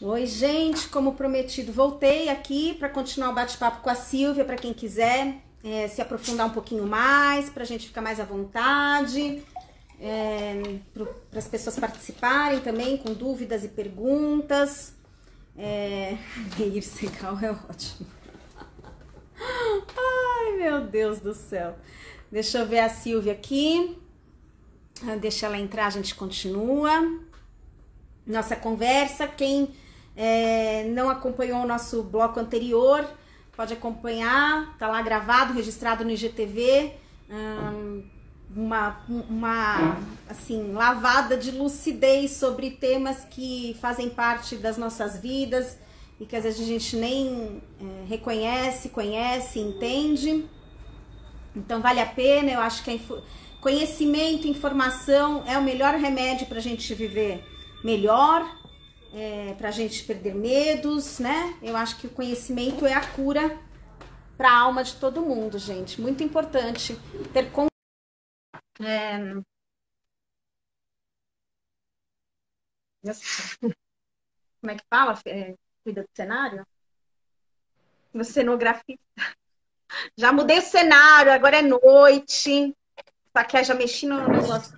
Oi, gente, como prometido, voltei aqui para continuar o bate-papo com a Silvia, para quem quiser se aprofundar um pouquinho mais, para a gente ficar mais à vontade, para as pessoas participarem também com dúvidas e perguntas. Meir Segal é ótimo. Ai, meu Deus do céu. Deixa eu ver a Silvia aqui. Deixa ela entrar, a gente continua nossa conversa. Quem não acompanhou o nosso bloco anterior, pode acompanhar, tá lá gravado, registrado no IGTV, uma assim, lavada de lucidez sobre temas que fazem parte das nossas vidas e que às vezes a gente nem reconhece, conhece, entende. Então vale a pena. Eu acho que conhecimento, informação é o melhor remédio para a gente viver melhor, pra gente perder medos, né? Eu acho que o conhecimento é a cura para a alma de todo mundo, gente. Muito importante ter como é que fala? Cuida do cenário? No cenografista. Já mudei o cenário, agora é noite. Só que eu já mexi no negócio.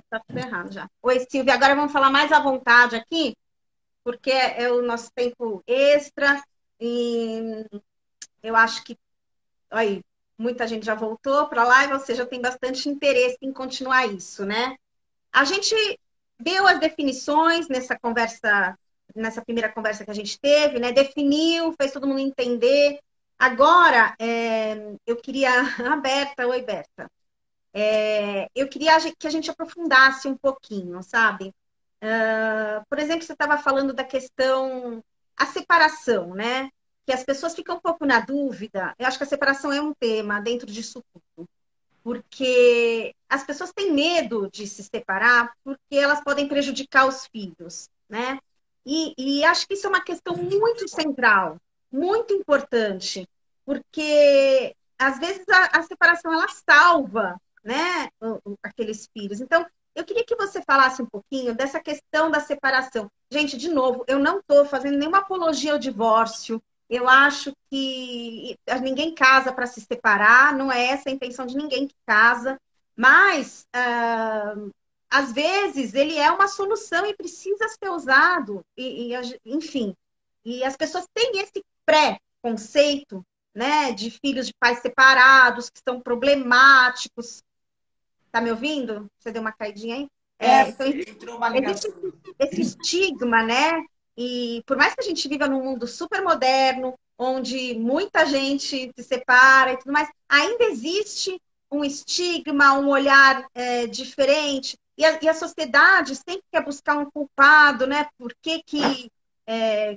Tá tudo errado já. Oi, Silvia. Agora vamos falar mais à vontade aqui, porque é o nosso tempo extra e eu acho que aí, muita gente já voltou para lá e você já tem bastante interesse em continuar isso, né? A gente deu as definições nessa conversa, nessa primeira conversa que a gente teve, né? Definiu, fez todo mundo entender. Agora, eu queria... A Berta, oi, Berta. Eu queria que a gente aprofundasse um pouquinho, sabe? Por exemplo, você estava falando da questão, a separação, né? Que as pessoas ficam um pouco na dúvida. Eu acho que a separação é um tema dentro disso tudo, porque as pessoas têm medo de se separar porque elas podem prejudicar os filhos, né? E acho que isso é uma questão muito central, muito importante, porque às vezes a separação ela salva, né, aqueles filhos. Então, eu queria que você falasse um pouquinho dessa questão da separação. Gente, de novo, eu não estou fazendo nenhuma apologia ao divórcio. Eu acho que ninguém casa para se separar, não é essa a intenção de ninguém que casa, mas às vezes ele é uma solução e precisa ser usado, enfim. E as pessoas têm esse pré-conceito, né, de filhos de pais separados, que são problemáticos. Tá me ouvindo? Você deu uma caidinha aí? Então, Entrou uma existe ligação. esse estigma, né? E por mais que a gente viva num mundo super moderno, onde muita gente se separa e tudo mais, ainda existe um estigma, um olhar diferente. E a sociedade sempre quer buscar um culpado, né?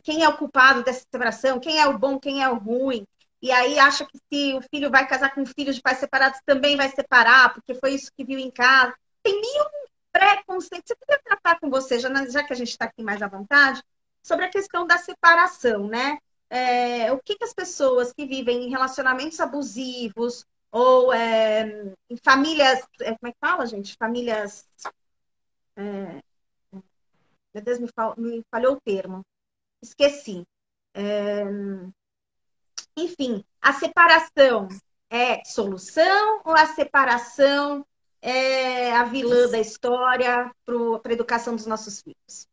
Quem é o culpado dessa separação? Quem é o bom? Quem é o ruim? E aí acha que se o filho vai casar com um filho de pais separados, também vai separar, porque foi isso que viu em casa. Tem mil preconceitos. Eu queria tratar com você, já que a gente está aqui mais à vontade, sobre a questão da separação, né? O que as pessoas que vivem em relacionamentos abusivos ou em famílias... como é que fala, gente? Famílias... meu Deus, me falhou o termo. Esqueci. Enfim, a separação é solução ou a separação é a vilã da história para a educação dos nossos filhos?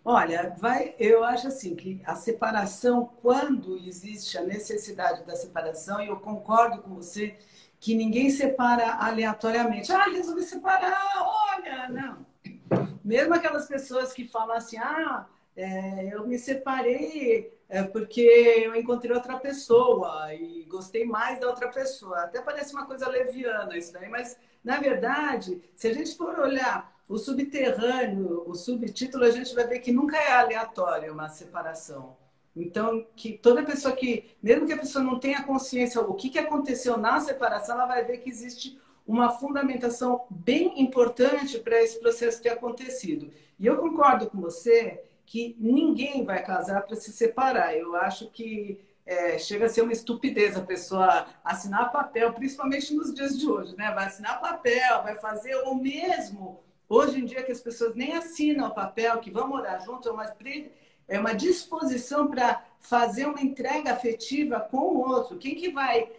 Olha, eu acho assim que a separação, quando existe a necessidade da separação, e eu concordo com você que ninguém separa aleatoriamente. Ah, resolvi separar, olha, não. Mesmo aquelas pessoas que falam assim, eu me separei porque eu encontrei outra pessoa e gostei mais da outra pessoa. Até parece uma coisa leviana isso daí, mas na verdade, se a gente for olhar o subterrâneo, o subtítulo, a gente vai ver que nunca é aleatório uma separação. Então, que toda pessoa mesmo que a pessoa não tenha consciência o que aconteceu na separação, ela vai ver que existe uma fundamentação bem importante para esse processo ter acontecido. E eu concordo com você que ninguém vai casar para se separar. Eu acho que chega a ser uma estupidez a pessoa assinar papel, principalmente nos dias de hoje, né? Vai assinar papel, vai fazer o mesmo Hoje em dia que as pessoas nem assinam o papel que vão morar juntos, é uma disposição para fazer uma entrega afetiva com o outro. Quem que vai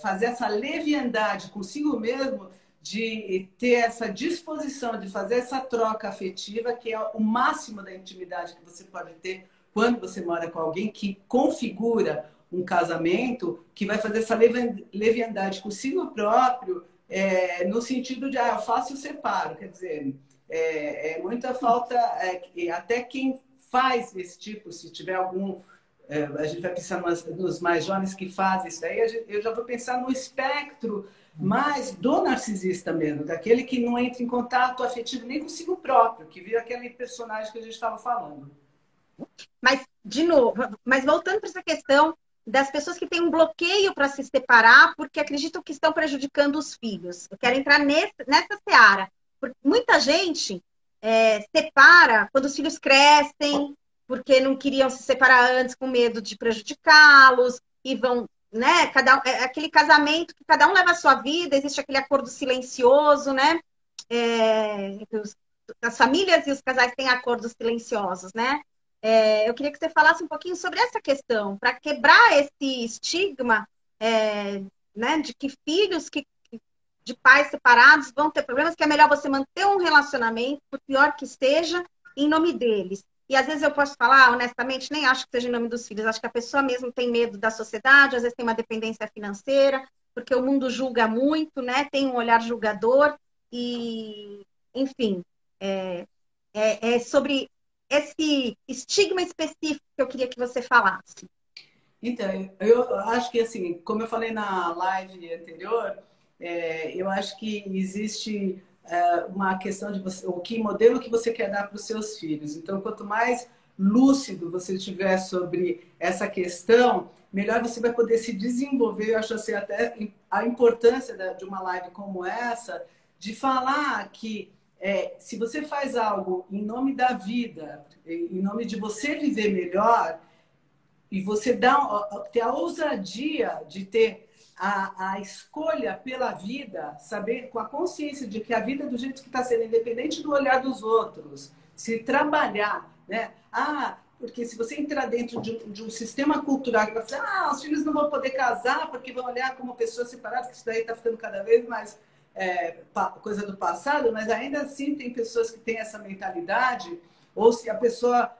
fazer essa leviandade consigo mesmo de ter essa disposição de fazer essa troca afetiva, que é o máximo da intimidade que você pode ter quando você mora com alguém que configura um casamento, que vai fazer essa leviandade consigo próprio, no sentido de, eu faço e separo. Quer dizer, muita falta, até quem faz esse tipo, se tiver algum... a gente vai pensar nos mais jovens que fazem isso daí, eu já vou pensar no espectro mais do narcisista mesmo, daquele que não entra em contato afetivo nem consigo próprio, que vira aquele personagem que a gente estava falando. Mas, de novo, mas voltando para essa questão das pessoas que têm um bloqueio para se separar porque acreditam que estão prejudicando os filhos. Eu quero entrar nessa seara. Porque muita gente separa quando os filhos crescem, porque não queriam se separar antes com medo de prejudicá-los, e vão, né? Aquele casamento que cada um leva a sua vida, existe aquele acordo silencioso, né? As famílias e os casais têm acordos silenciosos, né? Eu queria que você falasse um pouquinho sobre essa questão, para quebrar esse estigma, né, de que filhos de pais separados vão ter problemas, que é melhor você manter um relacionamento, por pior que seja, em nome deles. E às vezes eu posso falar, honestamente, nem acho que seja em nome dos filhos, acho que a pessoa mesmo tem medo da sociedade, às vezes tem uma dependência financeira, porque o mundo julga muito, né? Tem um olhar julgador, e, enfim, sobre esse estigma específico que eu queria que você falasse. Então, eu acho que, assim, como eu falei na live anterior, eu acho que existe uma questão de você, que modelo que você quer dar para os seus filhos. Então, quanto mais lúcido você estiver sobre essa questão, melhor você vai poder se desenvolver. Eu acho assim, até a importância de uma live como essa, de falar que se você faz algo em nome da vida, em nome de você viver melhor, e você ter a ousadia de ter a escolha pela vida, saber com a consciência de que a vida do jeito que está sendo, independente do olhar dos outros, se trabalhar, né? Porque se você entrar dentro de um sistema cultural que vai falar, os filhos não vão poder casar porque vão olhar como pessoas separadas, que isso daí está ficando cada vez mais coisa do passado, mas ainda assim tem pessoas que têm essa mentalidade, ou se a pessoa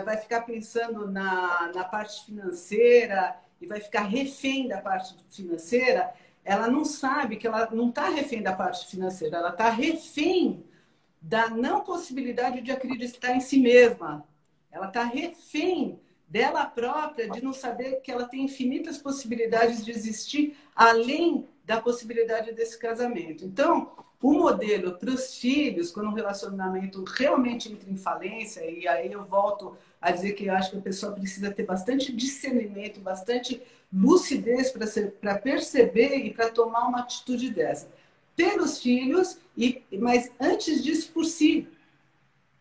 vai ficar pensando na parte financeira e vai ficar refém da parte financeira, ela não sabe que ela não está refém da parte financeira, ela está refém da não possibilidade de acreditar em si mesma. Ela está refém dela própria, de não saber que ela tem infinitas possibilidades de existir além da possibilidade desse casamento. Então, o modelo para os filhos, quando um relacionamento realmente entra em falência, e aí eu volto a dizer que eu acho que a pessoa precisa ter bastante discernimento, bastante lucidez para perceber e para tomar uma atitude dessa. Pelos filhos, mas antes disso, por si.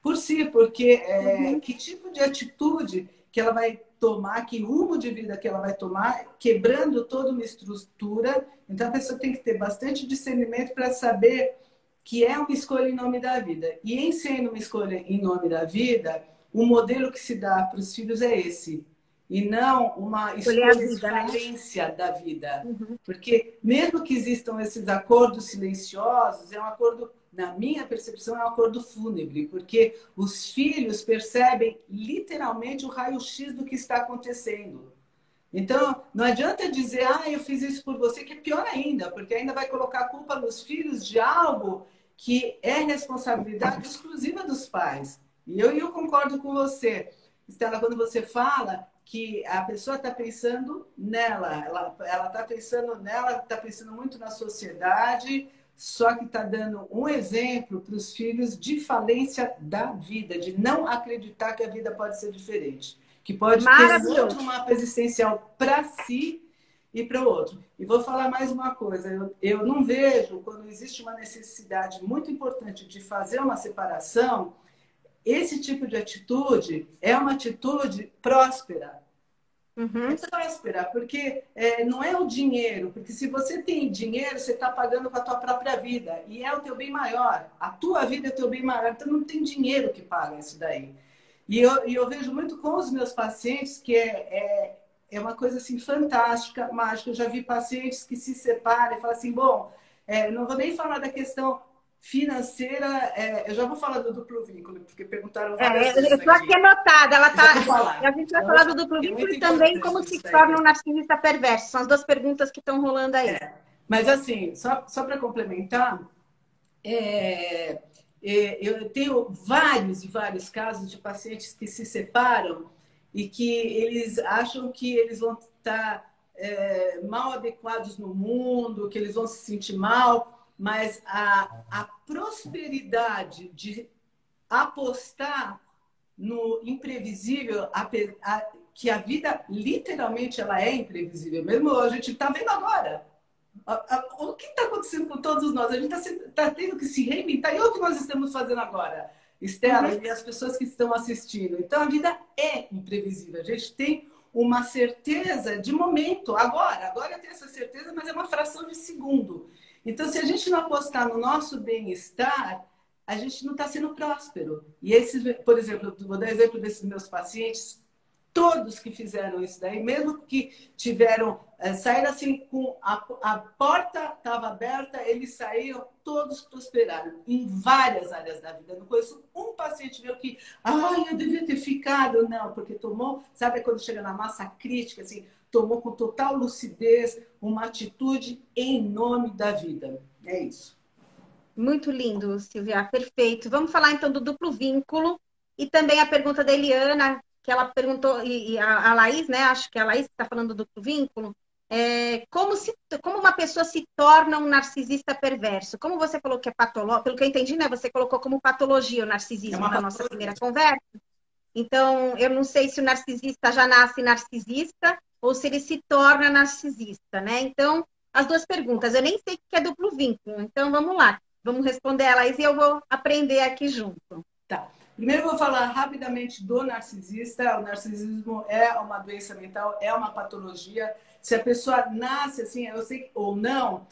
Por si, porque que tipo de atitude que ela vai tomar, que rumo de vida que ela vai tomar, quebrando toda uma estrutura. Então, a pessoa tem que ter bastante discernimento para saber que é uma escolha em nome da vida. E em sendo uma escolha em nome da vida, o modelo que se dá para os filhos é esse. E não uma escolha de falência da vida. Porque mesmo que existam esses acordos silenciosos, é um acordo, na minha percepção, é um acordo fúnebre. Porque os filhos percebem literalmente o raio-x do que está acontecendo. Então, não adianta dizer, eu fiz isso por você, que é pior ainda, porque ainda vai colocar a culpa nos filhos de algo que é responsabilidade exclusiva dos pais. E eu concordo com você, Estela, quando você fala que a pessoa está pensando nela, ela está pensando nela, está pensando muito na sociedade, só que está dando um exemplo para os filhos de falência da vida, de não acreditar que a vida pode ser diferente. Que pode ter outro mapa existencial para si e para o outro. E vou falar mais uma coisa. Eu não vejo, quando existe uma necessidade muito importante de fazer uma separação, esse tipo de atitude é uma atitude próspera. É Uhum. próspera, porque não é o dinheiro, porque se você tem dinheiro, você está pagando com a tua própria vida, e é o teu bem maior. A tua vida é o teu bem maior, então não tem dinheiro que paga isso daí. E eu vejo muito com os meus pacientes que é uma coisa assim fantástica, mágica. Eu já vi pacientes que se separam e falam assim, bom, não vou nem falar da questão financeira, eu já vou falar do duplo vínculo, porque perguntaram várias Eu vezes estou aqui aqui. anotada. Ela Eu já tá... vou A falar, gente vai falar do duplo é vínculo muito e também importante como se isso daí. torna um narcisista perverso. São as duas perguntas que estão rolando aí. Mas assim, só para complementar, é, eu tenho vários e vários casos de pacientes que se separam e que eles acham que eles vão estar mal adequados no mundo, que eles vão se sentir mal, mas a prosperidade de apostar no imprevisível, que a vida literalmente ela é imprevisível. Mesmo a gente está vendo agora. O que está acontecendo com todos nós? A gente está tendo que se reinventar. E o que nós estamos fazendo agora, Estela, Uhum. e as pessoas que estão assistindo? Então, a vida é imprevisível. A gente tem uma certeza de momento, agora. Agora eu tenho essa certeza, mas é uma fração de segundo. Então, se a gente não apostar no nosso bem-estar, a gente não está sendo próspero. E esse, por exemplo, vou dar exemplo desses meus pacientes, todos que fizeram isso daí, mesmo que tiveram, saíram assim com a porta estava aberta, eles saíram, todos prosperaram em várias áreas da vida. Eu não conheço um paciente meu que, eu devia ter ficado, não, porque tomou, sabe quando chega na massa crítica, assim, tomou com total lucidez uma atitude em nome da vida. É isso. Muito lindo, Silvia. Perfeito. Vamos falar então do duplo vínculo e também a pergunta da Eliana, que ela perguntou, e a Laís, né? Acho que é a Laís que está falando do duplo vínculo. Como uma pessoa se torna um narcisista perverso? Como você falou que é patológico, pelo que eu entendi, né? Você colocou como patologia o É narcisismo uma na nossa patologia. primeira conversa. Então, eu não sei se o narcisista já nasce narcisista ou se ele se torna narcisista, né? Então, as duas perguntas. Eu nem sei o que é duplo vínculo. Então, vamos lá. Vamos responder elas e eu vou aprender aqui junto. Tá. Primeiro, eu vou falar rapidamente do narcisista. O narcisismo é uma doença mental, é uma patologia. Se a pessoa nasce assim, eu sei ou não,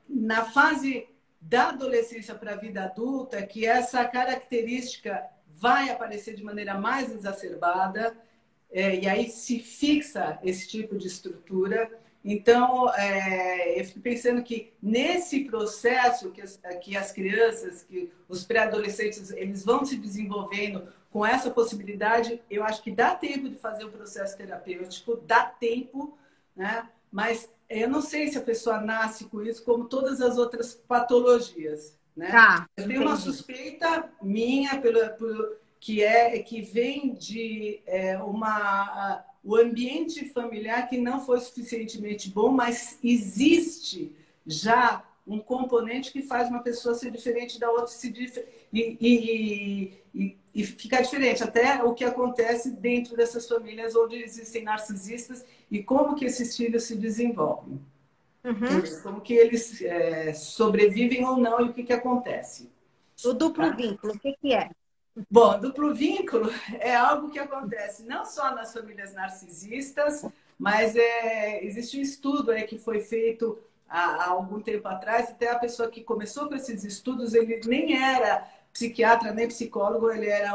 na fase da adolescência para a vida adulta, que essa característica vai aparecer de maneira mais exacerbada, e aí se fixa esse tipo de estrutura. Então, eu fico pensando que nesse processo que as crianças, que os pré-adolescentes, eles vão se desenvolvendo com essa possibilidade, eu acho que dá tempo de fazer o processo terapêutico, dá tempo, né? Mas eu não sei se a pessoa nasce com isso, como todas as outras patologias, né? Tá, Eu tenho uma entendi. suspeita minha que vem de o ambiente familiar que não foi suficientemente bom, mas existe já um componente que faz uma pessoa ser diferente da outra e ficar diferente. Até o que acontece dentro dessas famílias onde existem narcisistas e como que esses filhos se desenvolvem. Uhum. Como que eles sobrevivem ou não e o que, que acontece. O duplo Tá? vínculo, o que que é? Bom, duplo vínculo é algo que acontece não só nas famílias narcisistas, mas existe um estudo que foi feito há algum tempo atrás, até a pessoa que começou com esses estudos, ele nem era psiquiatra nem psicólogo, ele era,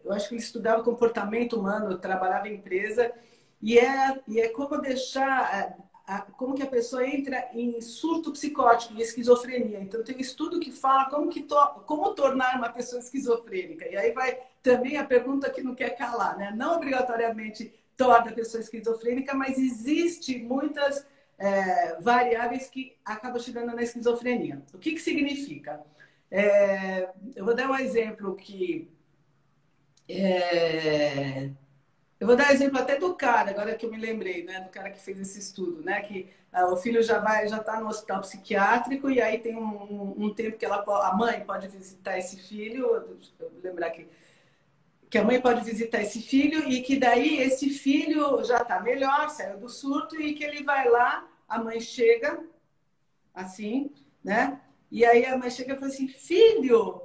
eu acho que ele estudava comportamento humano, trabalhava em empresa, e é como deixar como que a pessoa entra em surto psicótico e esquizofrenia. Então, tem um estudo que fala como tornar uma pessoa esquizofrênica. E aí vai também a pergunta que não quer calar, né? Não obrigatoriamente torna a pessoa esquizofrênica, mas existe muitas variáveis que acabam chegando na esquizofrenia. O que, que significa? Eu vou dar um exemplo que eu vou dar exemplo até do cara, agora que eu me lembrei, né? Do cara que fez esse estudo, né? Que o filho já está no hospital psiquiátrico e aí tem um tempo que a mãe pode visitar esse filho, deixa eu lembrar que a mãe pode visitar esse filho e que daí esse filho já está melhor, saiu do surto e que ele vai lá, a mãe chega, assim, né? E aí a mãe chega e fala assim, filho,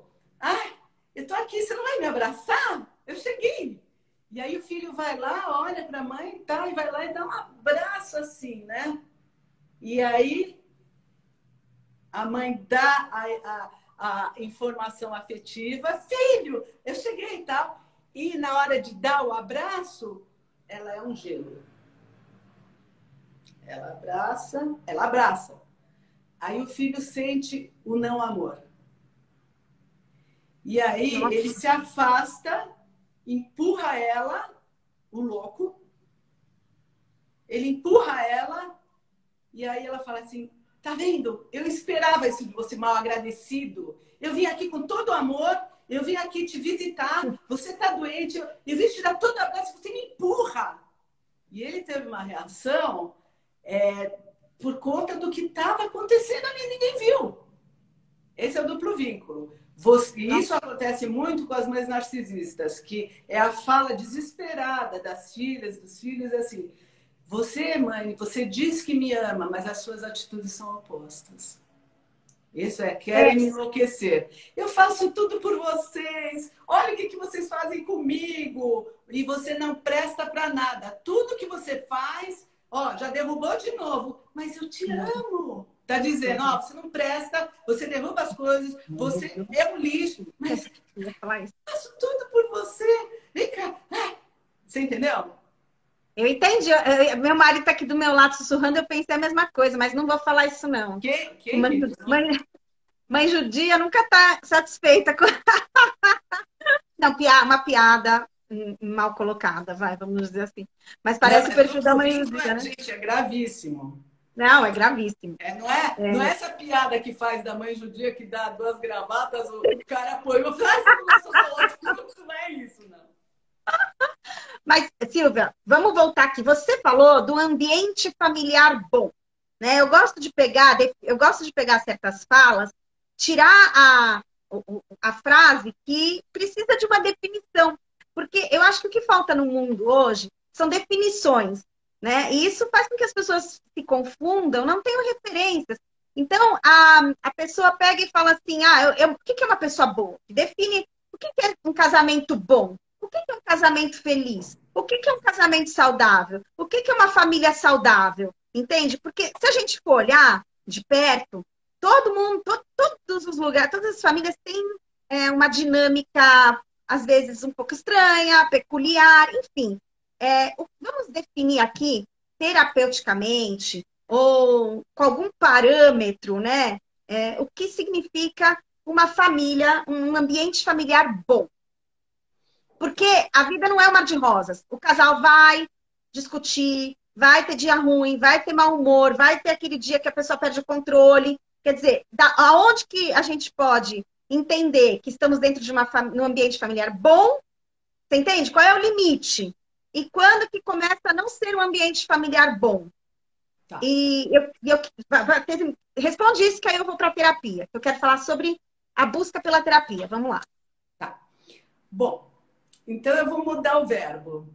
eu tô aqui, você não vai me abraçar? Eu cheguei. E aí o filho vai lá, olha para a mãe, tá, e vai lá e dá um abraço assim, né? E aí a mãe dá a informação afetiva, filho, eu cheguei e tal. E na hora de dar o abraço, ela é um gelo. Ela abraça, ela abraça. Aí o filho sente o não amor. E aí ele se afasta, empurra ela, o louco, ele empurra ela, e aí ela fala assim, tá vendo? Eu esperava isso de você, mal agradecido. Eu vim aqui com todo o amor, eu vim aqui te visitar, você tá doente, eu vim te dar todo o abraço, você me empurra. E ele teve uma reação por conta do que estava acontecendo ali, ninguém viu. Esse é o duplo vínculo. Isso acontece muito com as mães narcisistas, que é a fala desesperada das filhas, dos filhos, assim, você, mãe, você diz que me ama, mas as suas atitudes são opostas. Isso querem me enlouquecer. Eu faço tudo por vocês. Olha o que vocês fazem comigo. E você não presta para nada. Tudo que você faz, ó, já derrubou de novo. Mas eu te amo. Tá dizendo, ó, você não presta, você derruba as coisas, você é um lixo. Mas eu faço tudo por você. Vem cá. Você entendeu? Eu entendi. Meu marido está aqui do meu lado sussurrando, eu pensei a mesma coisa, mas não vou falar isso, não. Quem mãe judia nunca está satisfeita com... Não, uma piada mal colocada, vamos dizer assim. Mas parece o perfil da mãe judia, né? Gente, é gravíssimo. Não, é gravíssimo. Não é essa piada que faz da mãe judia que dá 2 gravatas, o cara apoiou, não é isso, não. Mas, Silvia, vamos voltar aqui. Você falou do ambiente familiar bom, né? Eu gosto de pegar certas falas, tirar a frase que precisa de uma definição. Porque eu acho que o que falta no mundo hoje são definições, né? E isso faz com que as pessoas se confundam, não tenham referências. Então, a pessoa pega e fala assim, o que é uma pessoa boa? Define o que é um casamento bom. O que é um casamento feliz? O que é um casamento saudável? O que é uma família saudável? Entende? Porque se a gente for olhar de perto, todo mundo, todos os lugares, todas as famílias têm uma dinâmica, às vezes, um pouco estranha, peculiar, enfim. Vamos definir aqui, terapeuticamente, ou com algum parâmetro, né? O que significa uma família, um ambiente familiar bom. Porque a vida não é um mar de rosas. O casal vai discutir, vai ter dia ruim, vai ter mau humor, vai ter aquele dia que a pessoa perde o controle. Quer dizer, aonde que a gente pode entender que estamos dentro de um ambiente familiar bom? Você entende? Qual é o limite? E quando que começa a não ser um ambiente familiar bom? Tá. E responde isso, que aí eu vou para a terapia. Eu quero falar sobre a busca pela terapia. Vamos lá. Tá. Bom, então eu vou mudar o verbo.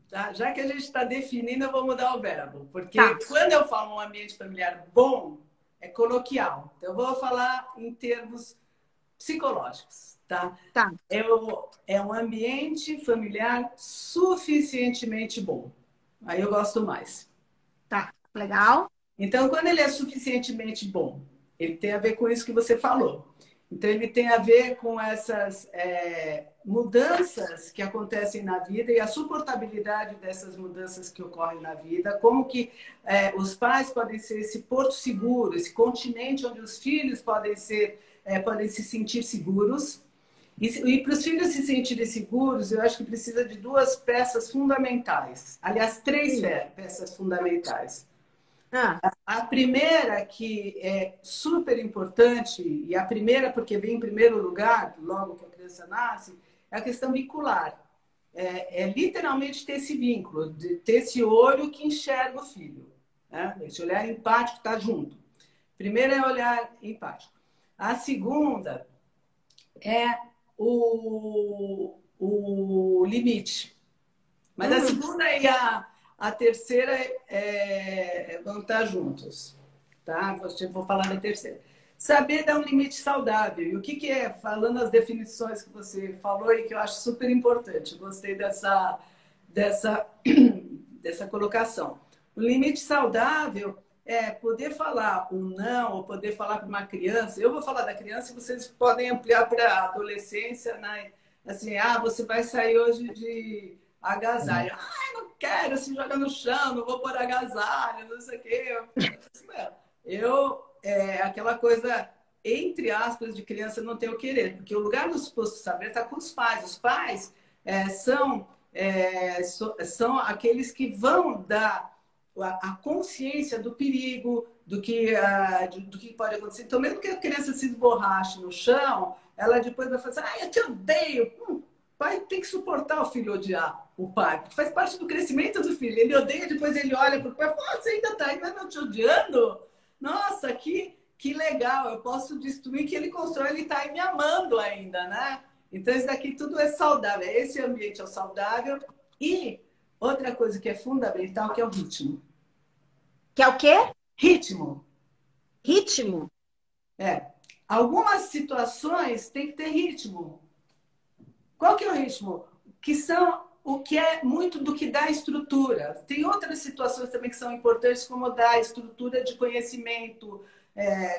Tá? Já que a gente está definindo, eu vou mudar o verbo. Porque quando eu falo um ambiente familiar bom, é coloquial. Então eu vou falar em termos psicológicos. Tá? É um ambiente familiar suficientemente bom. Aí eu gosto mais. Tá, legal. Então, quando ele é suficientemente bom, ele tem a ver com isso que você falou. Então, ele tem a ver com essas mudanças que acontecem na vida e a suportabilidade dessas mudanças que ocorrem na vida, como que os pais podem ser esse porto seguro, esse continente onde os filhos podem se sentir seguros. E para os filhos se sentirem seguros, eu acho que precisa de 2 peças fundamentais. Aliás, 3 peças fundamentais. A primeira, que é super importante, e a primeira porque vem em primeiro lugar, logo que a criança nasce, é a questão vincular. É literalmente ter esse vínculo, de ter esse olho que enxerga o filho. Né? Esse olhar empático está junto. Primeiro é olhar empático. A segunda é o limite. Mas a segunda e a terceira vão estar juntos. Tá? Vou falar da terceira. Saber dar um limite saudável. E o que é, falando as definições que você falou e que eu acho super importante, gostei dessa, dessa colocação. O limite saudável é poder falar um não, ou poder falar para uma criança. Eu vou falar da criança e vocês podem ampliar para a adolescência, né? Assim, você vai sair hoje de agasalho. Não quero, se joga no chão, não vou pôr agasalho, não sei o quê. Aquela coisa, entre aspas, de criança não tem o querer, porque o lugar do suposto saber está com os pais. Os pais são aqueles que vão dar a consciência do perigo, do que pode acontecer. Então, mesmo que a criança se esborrache no chão, ela depois vai falar assim, eu te odeio. O pai tem que suportar o filho odiar o pai, porque faz parte do crescimento do filho. Ele odeia, depois ele olha para o pai e fala, você ainda está ainda te odiando? Nossa, que legal, eu posso destruir que ele constrói, ele está aí me amando ainda, né? Então, isso daqui tudo é saudável. Esse ambiente é o saudável. E outra coisa que é fundamental, que é o ritmo. Que é o quê? Ritmo. Ritmo? Algumas situações tem que ter ritmo. Qual que é o ritmo? Que são o que é muito do que dá estrutura. Tem outras situações também que são importantes, como dar estrutura de conhecimento.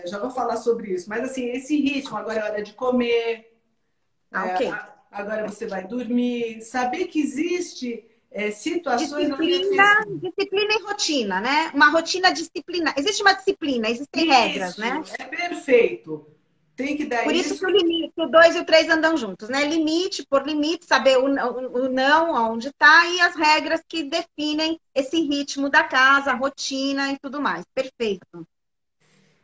Já vou falar sobre isso. Mas, assim, esse ritmo, agora é hora de comer. Ok. Agora você vai dormir. Saber que existe situações... Disciplina e rotina, né? Uma rotina disciplina. Existe uma disciplina, existem regras, né? É perfeito. Tem que dar Por isso que o limite, o 2 e o 3 andam juntos, né? Limite por limite, saber o não, onde está, e as regras que definem esse ritmo da casa, a rotina e tudo mais. Perfeito.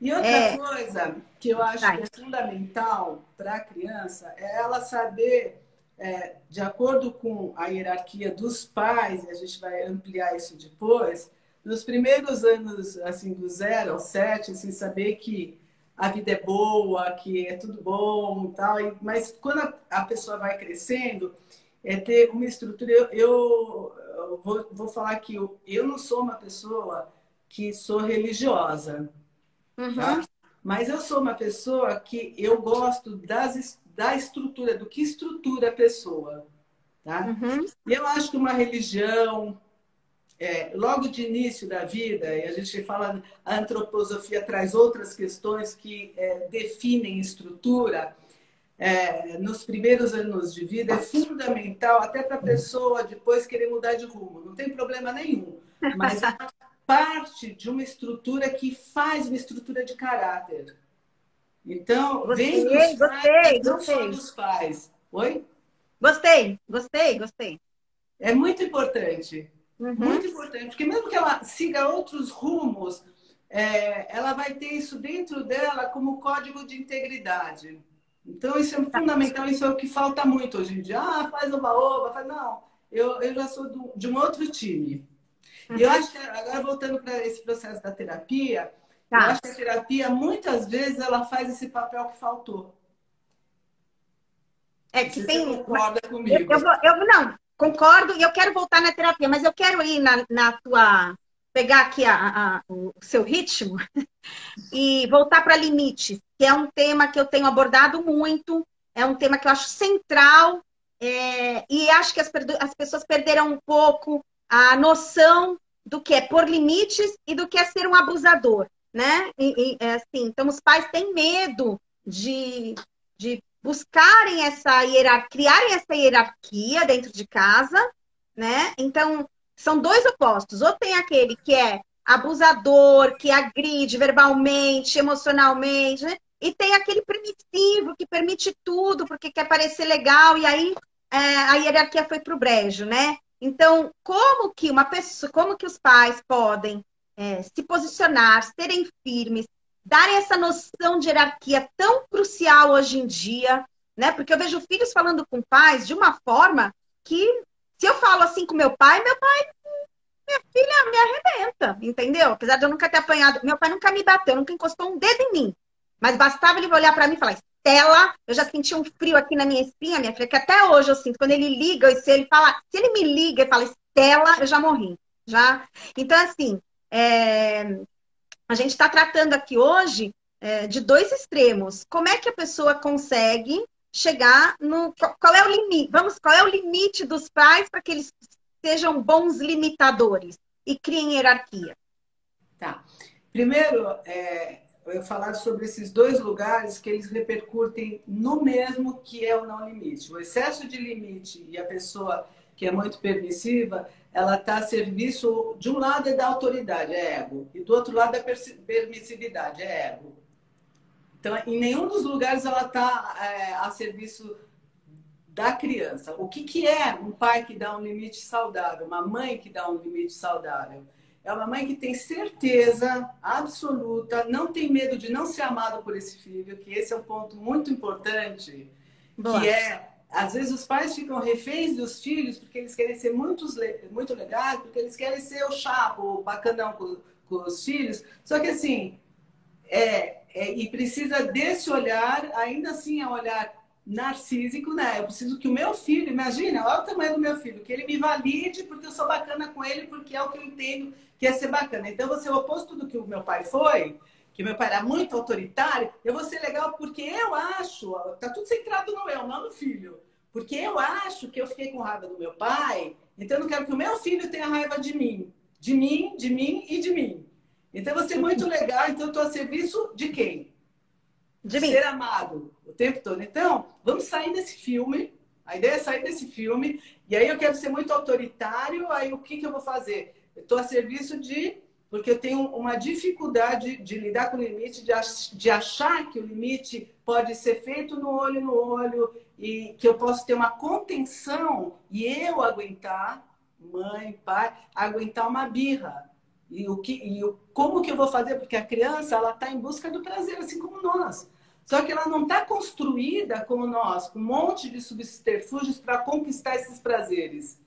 E outra coisa que eu acho que é fundamental para a criança é ela saber, de acordo com a hierarquia dos pais, e a gente vai ampliar isso depois, nos primeiros anos, assim, do 0 ao 7, assim, saber que a vida é boa, que é tudo bom e tal. Mas quando a pessoa vai crescendo, ter uma estrutura. Eu vou falar que eu não sou uma pessoa que sou religiosa. Tá? Mas eu sou uma pessoa que eu gosto da estrutura, do que estrutura a pessoa. Tá? Eu acho que uma religião, logo de início da vida, e a gente fala, a antroposofia traz outras questões que definem estrutura, nos primeiros anos de vida, é fundamental até para a pessoa depois querer mudar de rumo. Não tem problema nenhum. Mas parte de uma estrutura que faz uma estrutura de caráter. Então, vem dos pais, não só dos pais. Oi? Gostei. É muito importante. Muito importante. Porque mesmo que ela siga outros rumos, ela vai ter isso dentro dela como código de integridade. Então, isso é fundamental. Isso é o que falta muito hoje em dia. Faz oba-oba. Não, eu já sou de um outro time. E eu acho que, agora voltando para esse processo da terapia, eu acho que a terapia, muitas vezes, ela faz esse papel que faltou. Que tem... Você concorda comigo? Não, concordo e eu quero voltar na terapia, mas eu quero ir na tua... Pegar aqui o seu ritmo e voltar para limites, que é um tema que eu tenho abordado muito, é um tema que eu acho central, e acho que as pessoas perderam um pouco a noção do que é pôr limites e do que é ser um abusador, né? Assim, então, os pais têm medo de buscarem essa hierarquia, criarem essa hierarquia dentro de casa, né? Então, são dois opostos. Ou tem aquele que é abusador, que agride verbalmente, emocionalmente, né? E tem aquele permissivo, que permite tudo, porque quer parecer legal, e aí a hierarquia foi para o brejo, né? Então, como que os pais podem se posicionar, serem firmes, darem essa noção de hierarquia tão crucial hoje em dia, né? Porque eu vejo filhos falando com pais de uma forma que, se eu falo assim com meu pai, minha filha me arrebenta, entendeu? Apesar de eu nunca ter apanhado, meu pai nunca me bateu, nunca encostou um dedo em mim. Mas bastava ele olhar para mim e falar, Estela, eu já senti um frio aqui na minha espinha, minha filha, que até hoje eu sinto. Quando ele liga, se ele me liga e fala, Estela, eu já morri. Já. Então, assim, a gente está tratando aqui hoje de dois extremos. Como é que a pessoa consegue chegar no... Qual é o limite? Qual é o limite dos pais para que eles sejam bons limitadores e criem hierarquia? Tá. Primeiro, eu ia falar sobre esses dois lugares que eles repercutem no mesmo, que é o não limite. O excesso de limite e a pessoa que é muito permissiva, ela está a serviço, de um lado é da autoridade, é ego, e do outro lado é permissividade, é ego. Então, em nenhum dos lugares ela está a serviço da criança. O que é um pai que dá um limite saudável, uma mãe que dá um limite saudável? É uma mãe que tem certeza absoluta, não tem medo de não ser amado por esse filho, que esse é um ponto muito importante, Boa. que às vezes os pais ficam reféns dos filhos porque eles querem ser muito legais, porque eles querem ser o chapo, o bacanão com os filhos. Só que assim, e precisa desse olhar, ainda assim é um olhar narcísico, né? Eu preciso que o meu filho, imagina, olha o tamanho do meu filho, que ele me valide porque eu sou bacana com ele, porque é o que eu entendo que é ser bacana. Então, você é o oposto do que o meu pai foi, que o meu pai era muito autoritário, eu vou ser legal porque eu acho, tá tudo centrado no eu, não no filho. Porque eu acho que eu fiquei com raiva do meu pai, então eu não quero que o meu filho tenha raiva de mim. De mim, de mim e de mim. Então, você é muito legal, então eu estou a serviço de quem? De mim. Ser amado o tempo todo. Então, vamos sair desse filme. A ideia é sair desse filme. E aí eu quero ser muito autoritário. Aí o que eu vou fazer? Eu estou a serviço de... Porque eu tenho uma dificuldade de lidar com o limite, de achar que o limite pode ser feito no olho, e que eu posso ter uma contenção e eu aguentar, mãe, pai, aguentar uma birra. Como que eu vou fazer? Porque a criança, ela está em busca do prazer, assim como nós. Só que ela não está construída como nós, com um monte de subterfúgios para conquistar esses prazeres.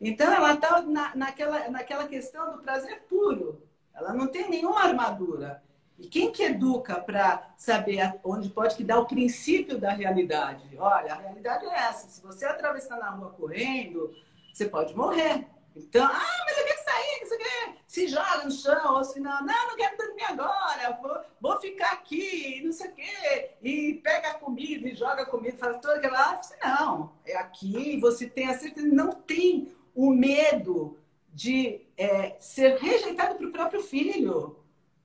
Então, ela está naquela questão do prazer puro. Ela não tem nenhuma armadura. E quem que educa para saber onde pode que dar o princípio da realidade? Olha, a realidade é essa. Se você atravessar na rua correndo, você pode morrer. Então, mas eu quero sair, você quer? Se joga no chão, ou se não quero dormir agora, vou ficar aqui, não sei o quê, e pega a comida e joga a comida, faz toda aquela. Não, é aqui, você tem a certeza, não tem o medo de ser rejeitado pelo próprio filho.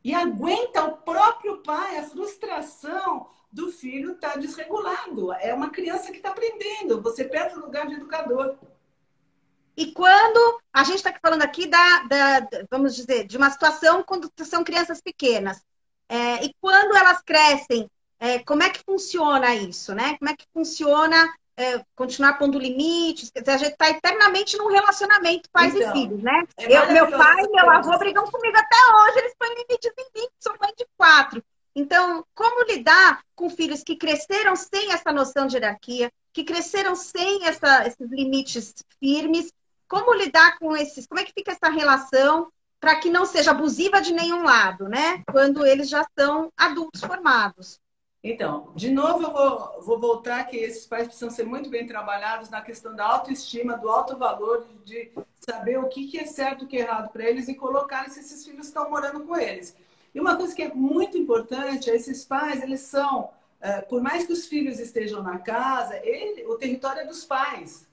E aguenta o próprio pai, a frustração do filho estar desregulado. É uma criança que está aprendendo, você perde o lugar de educador. E quando a gente está falando aqui vamos dizer, de uma situação quando são crianças pequenas, e quando elas crescem, como é que funciona isso, né? Como é que funciona continuar pondo limites? Quer dizer, a gente está eternamente num relacionamento pais e filhos, né? Meu pai e meu avô brigam comigo até hoje, eles põem limites em mim, sou mãe de 4. Então, como lidar com filhos que cresceram sem essa noção de hierarquia, que cresceram sem esses limites firmes? Como lidar com esses? Como é que fica essa relação para que não seja abusiva de nenhum lado, né? Quando eles já são adultos formados. Então, de novo, eu vou voltar que esses pais precisam ser muito bem trabalhados na questão da autoestima, do alto valor, de saber o que é certo e o que é errado para eles e colocar se esses filhos estão morando com eles. E uma coisa que é muito importante, esses pais, eles são, por mais que os filhos estejam na casa, o território é dos pais.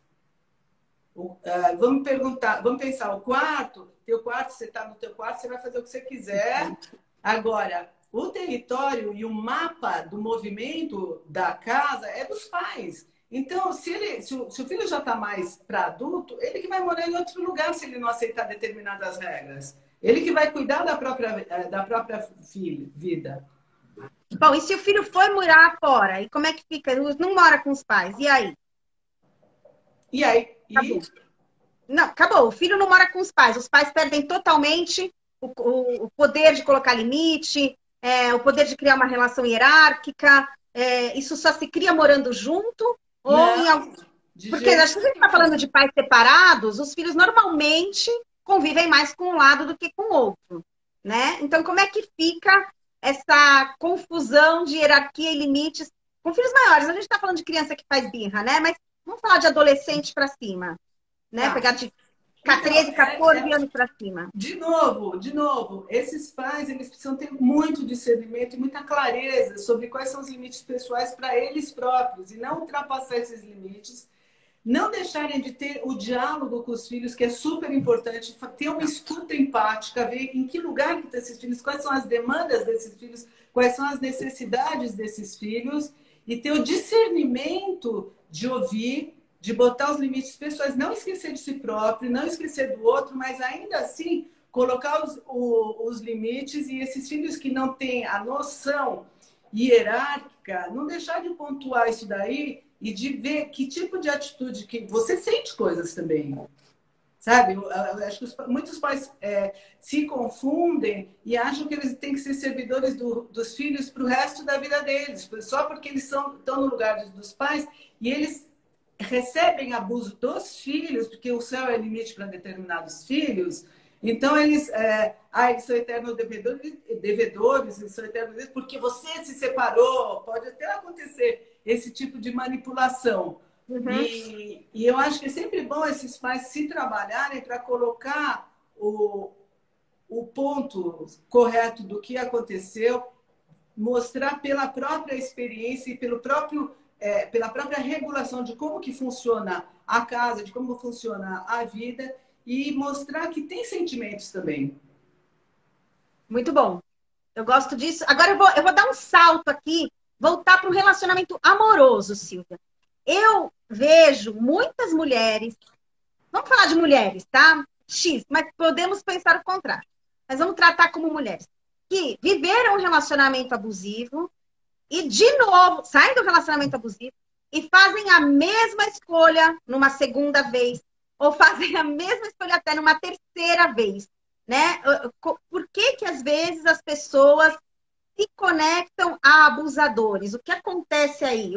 Vamos pensar, teu quarto, você está no teu quarto, você vai fazer o que você quiser. Agora, o território e o mapa do movimento da casa é dos pais. Então, se o filho já está mais para adulto, ele que vai morar em outro lugar se ele não aceitar determinadas regras. Ele que vai cuidar da própria vida. Bom, e se o filho for morar fora? E como é que fica? Não mora com os pais. E aí? E aí? Acabou. Não, acabou. O filho não mora com os pais. Os pais perdem totalmente o poder de colocar limite, o poder de criar uma relação hierárquica. Isso só se cria morando junto? Porque a gente está falando de pais separados, os filhos normalmente convivem mais com um lado do que com o outro, né? Então, como é que fica essa confusão de hierarquia e limites com filhos maiores? A gente está falando de criança que faz birra, né? Mas vamos falar de adolescente para cima, né? Tá. Pegar de Então, 13, 14 anos para cima. de novo, esses pais, eles precisam ter muito discernimento e muita clareza sobre quais são os limites pessoais para eles próprios e não ultrapassar esses limites, não deixarem de ter o diálogo com os filhos, que é super importante, ter uma escuta empática, ver em que lugar que estão esses filhos, quais são as demandas desses filhos, quais são as necessidades desses filhos, e ter o discernimento de ouvir, de botar os limites pessoais, não esquecer de si próprio, não esquecer do outro, mas ainda assim colocar os limites, e esses filhos que não têm a noção hierárquica, não deixar de pontuar isso daí e de ver que tipo de atitude que você sente coisas também. Sabe? Eu acho que muitos pais se confundem e acham que eles têm que ser servidores dos filhos para o resto da vida deles, só porque eles estão no lugar dos pais e eles recebem abuso dos filhos, porque o céu é limite para determinados filhos. Então, eles são eternos devedores, eles são eternos devedores, porque você se separou. Pode até acontecer esse tipo de manipulação. Uhum. E eu acho que é sempre bom esses pais se trabalharem para colocar o ponto correto do que aconteceu, mostrar pela própria experiência e pela própria regulação de como que funciona a casa, de como funciona a vida, e mostrar que tem sentimentos também. Muito bom. Eu gosto disso. Agora eu vou dar um salto aqui, voltar para o relacionamento amoroso, Silvia. Eu vejo muitas mulheres, vamos falar de mulheres, tá? X, mas podemos pensar o contrário. Mas vamos tratar como mulheres que viveram um relacionamento abusivo e, de novo, saem do relacionamento abusivo e fazem a mesma escolha numa segunda vez, ou fazem a mesma escolha até numa terceira vez, né? Por que que às vezes as pessoas se conectam a abusadores? O que acontece aí?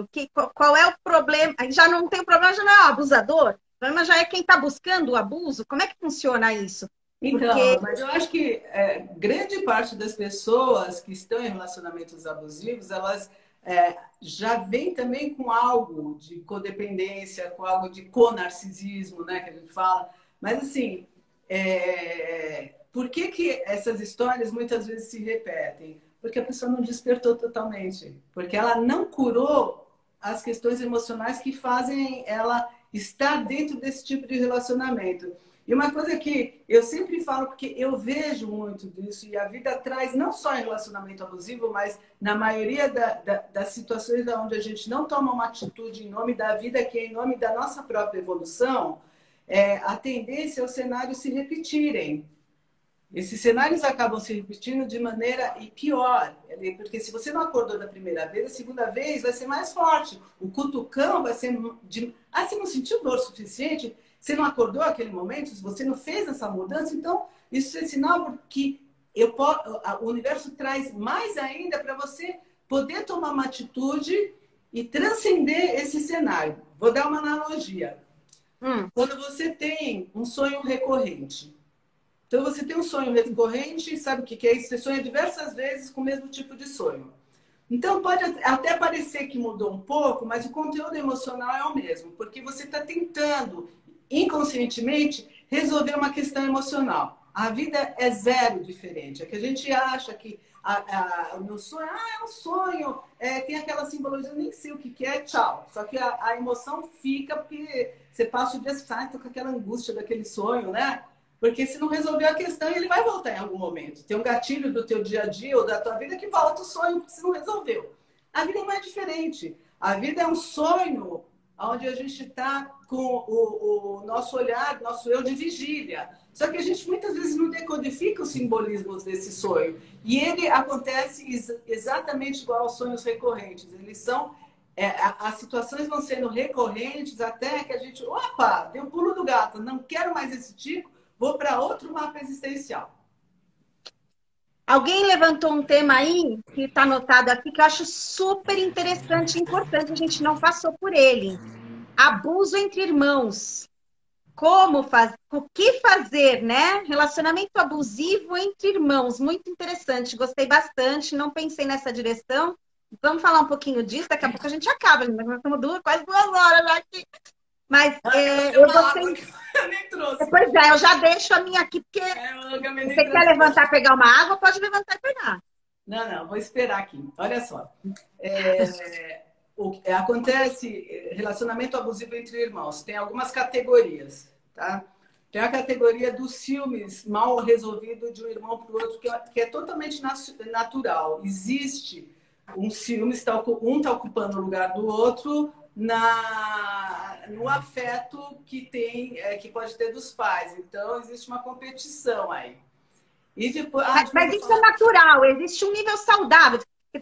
Qual é o problema? Já não tem problema, já não é o abusador? O problema já é quem está buscando o abuso? Como é que funciona isso? Então, mas eu acho que grande parte das pessoas que estão em relacionamentos abusivos, elas já vêm também com algo de codependência, com algo de conarcisismo, né, que a gente fala. Mas, assim, por que essas histórias muitas vezes se repetem? Porque a pessoa não despertou totalmente. Porque ela não curou as questões emocionais que fazem ela estar dentro desse tipo de relacionamento. E uma coisa que eu sempre falo, porque eu vejo muito disso, e a vida traz, não só em relacionamento abusivo, mas na maioria das situações onde a gente não toma uma atitude em nome da vida, que é em nome da nossa própria evolução, a tendência é os cenários se repetirem. Esses cenários acabam se repetindo de maneira pior, porque se você não acordou da primeira vez, a segunda vez vai ser mais forte. O cutucão vai ser você não sentiu dor suficiente? Você não acordou aquele momento? Se você não fez essa mudança, então isso é sinal que o universo traz mais ainda para você poder tomar uma atitude e transcender esse cenário. Vou dar uma analogia. Quando você tem um sonho recorrente, então você tem um sonho recorrente, sabe o que é isso? Você sonha diversas vezes com o mesmo tipo de sonho. Então pode até parecer que mudou um pouco, mas o conteúdo emocional é o mesmo, porque você está tentando inconscientemente resolver uma questão emocional. A vida é zero diferente. É que a gente acha que o meu sonho é um sonho, tem aquela simbologia, eu nem sei o que é, tchau. Só que a emoção fica porque você passa o dia tô com aquela angústia daquele sonho, né? Porque se não resolver a questão, ele vai voltar em algum momento. Tem um gatilho do teu dia a dia ou da tua vida que volta o sonho porque você não resolveu. A vida não é diferente. A vida é um sonho onde a gente está com o nosso olhar, nosso eu de vigília. Só que a gente muitas vezes não decodifica os simbolismos desse sonho. E ele acontece exatamente igual aos sonhos recorrentes. Eles são... as situações vão sendo recorrentes até que a gente... Opa, deu um pulo do gato. Não quero mais esse tipo. Vou para outro mapa existencial. Alguém levantou um tema aí, que está anotado aqui, que eu acho super interessante e importante, a gente não passou por ele. Abuso entre irmãos. O que fazer, né? Relacionamento abusivo entre irmãos. Muito interessante, gostei bastante, não pensei nessa direção. Vamos falar um pouquinho disso, daqui a pouco a gente acaba, nós estamos quase 2 horas aqui. Mas eu gostei... Eu nem trouxe. Pois é, eu já deixo a minha aqui, porque Eu acabei nem você quer trouxe. levantar, pegar uma água, pode levantar e pegar. Não, não, vou esperar aqui. Olha só. Acontece relacionamento abusivo entre irmãos. Tem algumas categorias, tá? Tem a categoria dos ciúmes mal resolvido de um irmão para o outro, que é totalmente natural. Existe um ciúme, um está ocupando o lugar do outro no afeto que tem, que pode ter dos pais. Então, existe uma competição aí. E depois, Mas isso é natural, existe um nível saudável.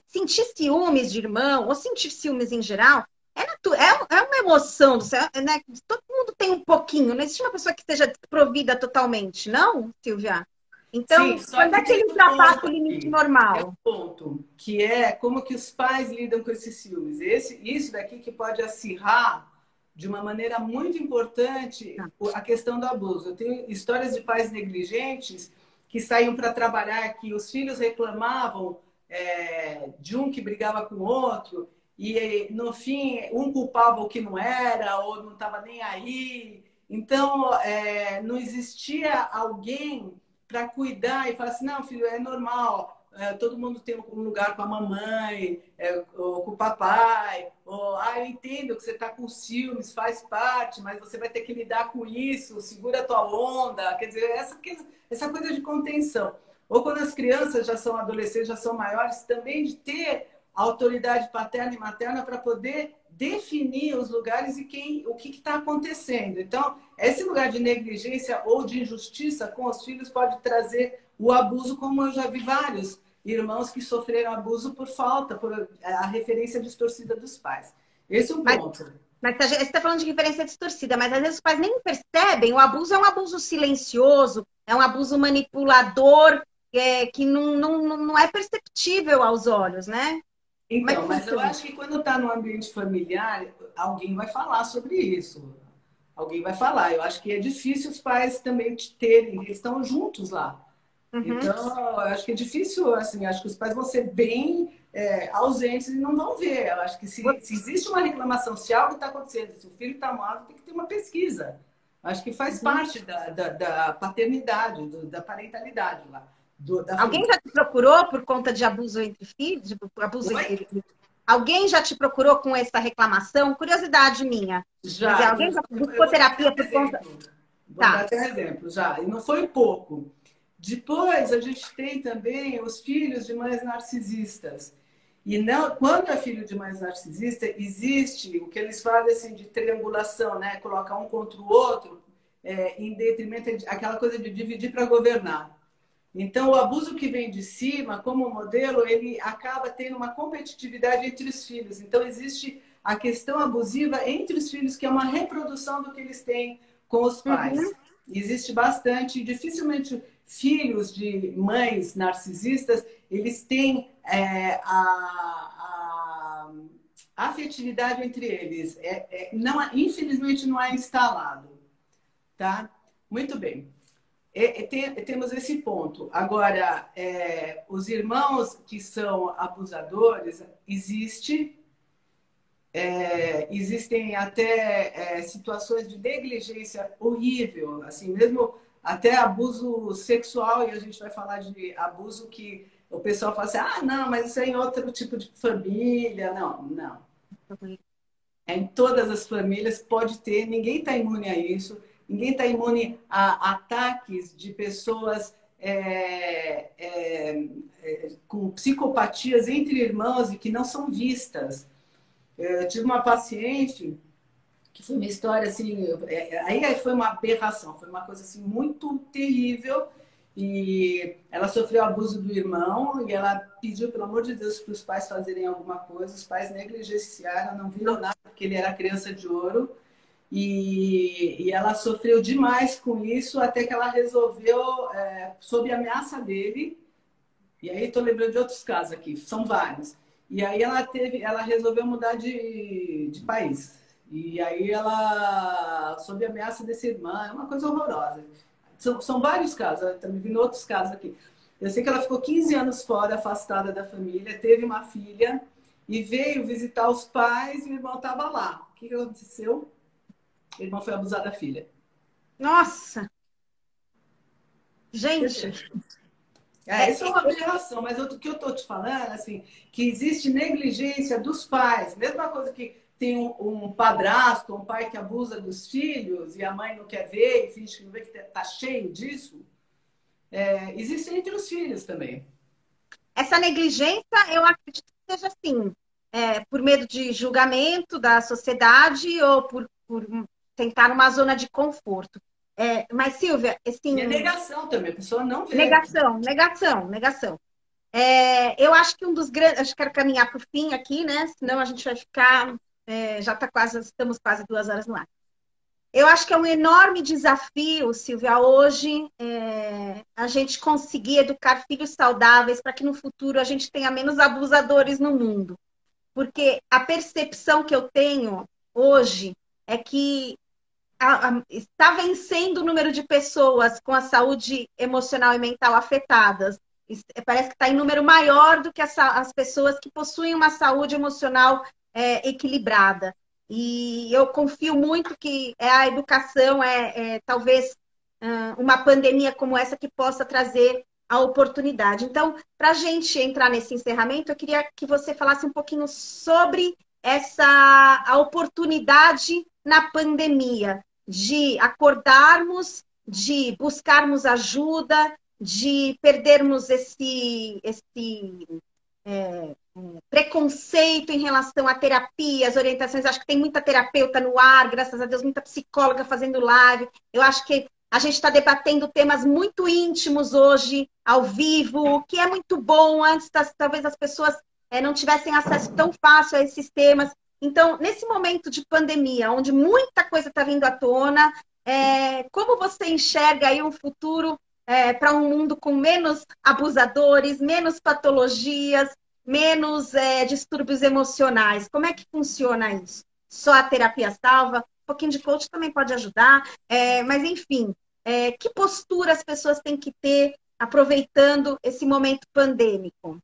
Sentir ciúmes de irmão, ou sentir ciúmes em geral, é uma emoção, né? Todo mundo tem um pouquinho, não existe uma pessoa que esteja desprovida totalmente, não, Silvia? Sim, Então, só quando é que que tem ele um ultrapassa ponto o limite aqui. Tem normal? um ponto, que é como que os pais lidam com esses ciúmes. Isso daqui que pode acirrar de uma maneira muito importante a questão do abuso. Eu tenho histórias de pais negligentes que saíam para trabalhar, que os filhos reclamavam de um que brigava com o outro, e no fim um culpava o que não era, ou não estava nem aí. Então, não existia alguém para cuidar e falar assim, não, filho, é normal, todo mundo tem um lugar com a mamãe, ou com o papai, ou, eu entendo que você está com ciúmes, faz parte, mas você vai ter que lidar com isso, segura a tua onda, quer dizer, essa coisa de contenção. Ou quando as crianças já são adolescentes, já são maiores, também de ter autoridade paterna e materna para poder definir os lugares e o que está acontecendo. Então, esse lugar de negligência ou de injustiça com os filhos pode trazer o abuso, como eu já vi vários irmãos que sofreram abuso por falta, por a referência distorcida dos pais. Esse é um ponto. Mas você está falando de referência distorcida, mas às vezes os pais nem percebem. O abuso é um abuso silencioso, é um abuso manipulador, que não é perceptível aos olhos, né? Então, mas eu acho que quando está no ambiente familiar, alguém vai falar sobre isso. Alguém vai falar. Eu acho que é difícil os pais também terem, eles estão juntos lá. Uhum. Então, eu acho que é difícil, assim, acho que os pais vão ser bem ausentes e não vão ver. Eu acho que se existe uma reclamação, se algo está acontecendo, se o filho está mal, tem que ter uma pesquisa. Acho que faz parte da paternidade, da parentalidade lá. Alguém já te procurou por conta de abuso entre filhos? Alguém já te procurou com essa reclamação? Curiosidade minha. Já. Dizer, alguém já buscou terapia por conta... Vou dar até exemplo, já. E não foi pouco. Depois, a gente tem também os filhos de mães narcisistas. E não, quando é filho de mães narcisista, existe o que eles fazem assim, de triangulação, né? Colocar um contra o outro, em detrimento daquela coisa de dividir para governar. Então, o abuso que vem de cima, como modelo, ele acaba tendo uma competitividade entre os filhos. Então, existe a questão abusiva entre os filhos, que é uma reprodução do que eles têm com os pais. Uhum. Existe bastante, dificilmente filhos de mães narcisistas, eles têm a afetividade entre eles. Infelizmente, não é instalado. Tá? Muito bem. Temos esse ponto. Agora, os irmãos que são abusadores, existem até situações de negligência horrível, assim, mesmo até abuso sexual, e a gente vai falar de abuso que o pessoal fala assim, não, mas isso é em outro tipo de família. Não, não. Em todas as famílias pode ter, ninguém está imune a isso. Ninguém está imune a ataques de pessoas com psicopatias entre irmãos e que não são vistas. Eu tive uma paciente que foi uma história assim, aí foi uma aberração, foi uma coisa assim muito terrível. E ela sofreu abuso do irmão e ela pediu, pelo amor de Deus, para os pais fazerem alguma coisa. Os pais negligenciaram, não viram nada, porque ele era criança de ouro. E ela sofreu demais com isso, até que ela resolveu, sob a ameaça dele, e aí estou lembrando de outros casos aqui, são vários. E aí ela resolveu mudar de país. E aí ela, sob a ameaça desse irmão, é uma coisa horrorosa. São vários casos, estão me vindo outros casos aqui. Eu sei que ela ficou 15 anos fora, afastada da família, teve uma filha, e veio visitar os pais e o irmão estava lá. O que aconteceu? O irmão foi abusar da filha. Nossa, gente. Isso é uma aberração, mas o que eu estou te falando, assim, que existe negligência dos pais. Mesma coisa que tem um padrasto, um pai que abusa dos filhos e a mãe não quer ver e finge que não vê que está cheio disso, existe entre os filhos também. Essa negligência, eu acredito que seja assim, por medo de julgamento da sociedade ou por tentar uma zona de conforto. Mas, Silvia, E a assim, negação também, a pessoa não vê. negação. Eu acho que um dos grandes. Acho que quero caminhar para o fim aqui, né? Senão a gente vai ficar. Já está quase, estamos quase 2 horas no ar. Eu acho que é um enorme desafio, Silvia, hoje, a gente conseguir educar filhos saudáveis para que no futuro a gente tenha menos abusadores no mundo. Porque a percepção que eu tenho hoje é que está vencendo o número de pessoas com a saúde emocional e mental afetadas. Parece que está em número maior do que as pessoas que possuem uma saúde emocional equilibrada. E eu confio muito que a educação talvez uma pandemia como essa que possa trazer a oportunidade. Então, para a gente entrar nesse encerramento, eu queria que você falasse um pouquinho sobre a oportunidade na pandemia de acordarmos, de buscarmos ajuda, de perdermos esse preconceito em relação a terapias, orientações. Acho que tem muita terapeuta no ar, graças a Deus, muita psicóloga fazendo live. Eu acho que a gente está debatendo temas muito íntimos hoje, ao vivo, o que é muito bom. Antes, talvez as pessoas não tivessem acesso tão fácil a esses temas. Então, nesse momento de pandemia, onde muita coisa está vindo à tona, como você enxerga aí um futuro para um mundo com menos abusadores, menos patologias, menos distúrbios emocionais? Como é que funciona isso? Só a terapia salva? Um pouquinho de coach também pode ajudar, mas enfim, que postura as pessoas têm que ter aproveitando esse momento pandêmico?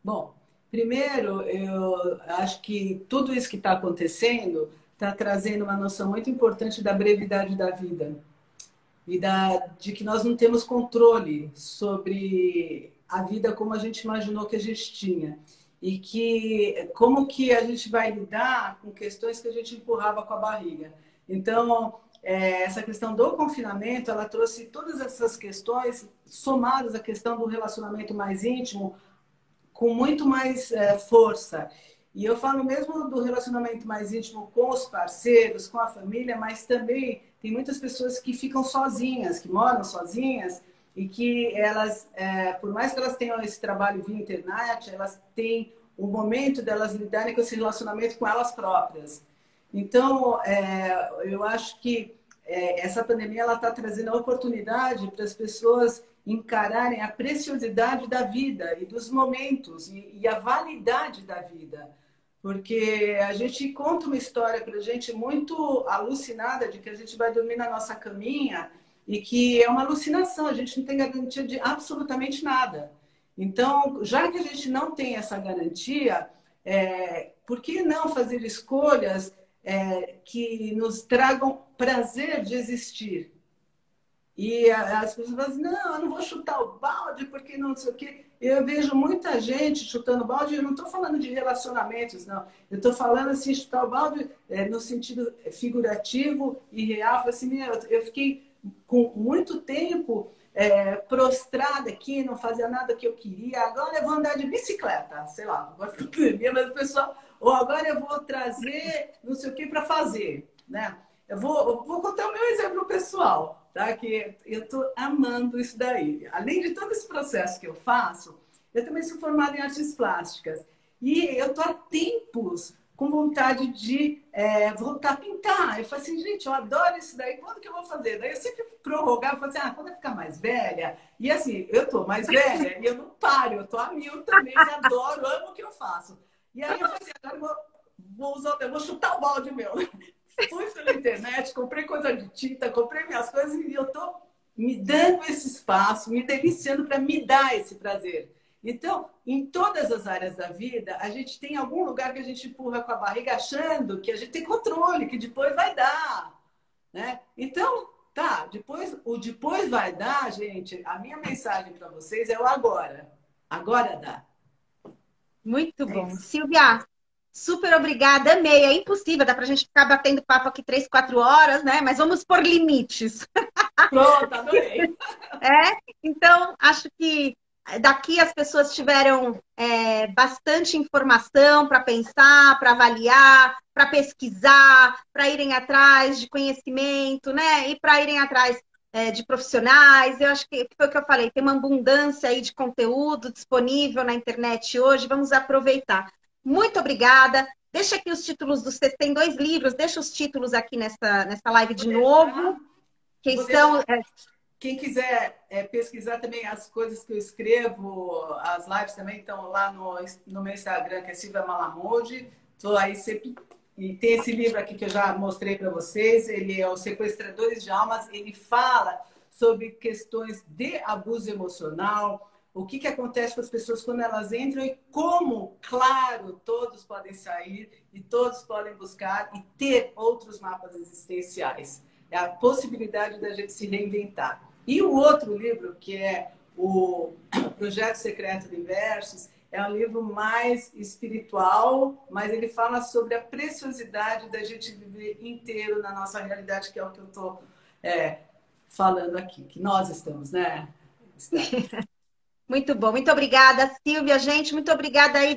Bom, primeiro, eu acho que tudo isso que está acontecendo está trazendo uma noção muito importante da brevidade da vida e de que nós não temos controle sobre a vida como a gente imaginou que a gente tinha. E que como que a gente vai lidar com questões que a gente empurrava com a barriga. Então, essa questão do confinamento, ela trouxe todas essas questões somadas à questão do relacionamento mais íntimo, com muito mais força. E eu falo mesmo do relacionamento mais íntimo com os parceiros, com a família, mas também tem muitas pessoas que ficam sozinhas, que moram sozinhas e que elas, por mais que elas tenham esse trabalho via internet, elas têm o momento delas lidarem com esse relacionamento com elas próprias. Então, eu acho que essa pandemia ela está trazendo a oportunidade para as pessoas encararem a preciosidade da vida e dos momentos e a validade da vida. Porque a gente conta uma história para a gente muito alucinada de que a gente vai dormir na nossa caminha e que é uma alucinação, a gente não tem garantia de absolutamente nada. Então, já que a gente não tem essa garantia, por que não fazer escolhas que nos tragam prazer de existir? E as pessoas falam assim, não, eu não vou chutar o balde porque não sei o quê. Eu vejo muita gente chutando balde, eu não estou falando de relacionamentos, não. Eu estou falando assim, chutar o balde no sentido figurativo e real. Assim, eu fiquei com muito tempo prostrada aqui, não fazia nada que eu queria. Agora eu vou andar de bicicleta, sei lá, agora mas o pessoal, ou agora eu vou trazer não sei o que para fazer, né? Eu vou contar o meu exemplo pessoal. Tá? Que eu estou amando isso daí. Além de todo esse processo que eu faço, eu também sou formada em artes plásticas. E eu estou há tempos com vontade de voltar a pintar. Eu falo assim, gente, eu adoro isso daí. Quando que eu vou fazer? Daí eu sempre prorrogava, eu falo assim, quando eu ficar mais velha? E assim, eu estou mais velha e eu não paro. Eu estou a mil também, adoro, amo o que eu faço. E aí eu falei assim, agora eu vou chutar o balde meu. Fui pela internet, comprei coisa de tinta, comprei minhas coisas e eu estou me dando esse espaço, me deliciando para me dar esse prazer. Então, em todas as áreas da vida, a gente tem algum lugar que a gente empurra com a barriga achando que a gente tem controle, que depois vai dar, né? Então, Tá, o depois vai dar, gente. A minha mensagem para vocês é o agora. Agora dá. Muito É bom. isso. Silvia, super obrigada, amei. É impossível, dá pra gente ficar batendo papo aqui 3, 4 horas, né? Mas vamos por limites. Pronto, adorei. Então, acho que daqui as pessoas tiveram bastante informação para pensar, para avaliar, para pesquisar, para irem atrás de conhecimento, né? E para irem atrás de profissionais. Eu acho que foi o que eu falei, tem uma abundância aí de conteúdo disponível na internet hoje, vamos aproveitar. Muito obrigada. Deixa aqui os títulos dos. Você tem 2 livros, deixa os títulos aqui nessa live Vou de novo, deixar, que vou são. deixar. Quem quiser pesquisar também as coisas que eu escrevo, as lives também estão lá no meu Instagram, que é Silvia Malamude. Estou aí sempre. E tem esse livro aqui que eu já mostrei para vocês. Ele é Os Sequestradores de Almas. Ele fala sobre questões de abuso emocional, o que acontece com as pessoas quando elas entram e como, claro, todos podem sair e todos podem buscar e ter outros mapas existenciais. É a possibilidade da gente se reinventar. E o outro livro, que é o Projeto Secreto de Versos, é um livro mais espiritual, mas ele fala sobre a preciosidade da gente viver inteiro na nossa realidade, que é o que eu estou falando aqui, que nós estamos, né? Estamos. Muito bom, muito obrigada, Silvia, gente, muito obrigada aí,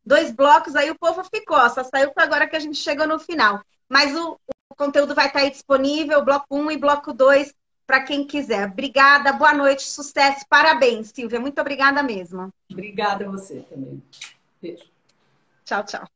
2 blocos aí, o povo ficou, só saiu agora que a gente chegou no final, mas o conteúdo vai estar aí disponível, bloco 1 e bloco 2, para quem quiser. Obrigada, boa noite, sucesso, parabéns, Silvia, muito obrigada mesmo. Obrigada a você também. Beijo. Tchau, tchau.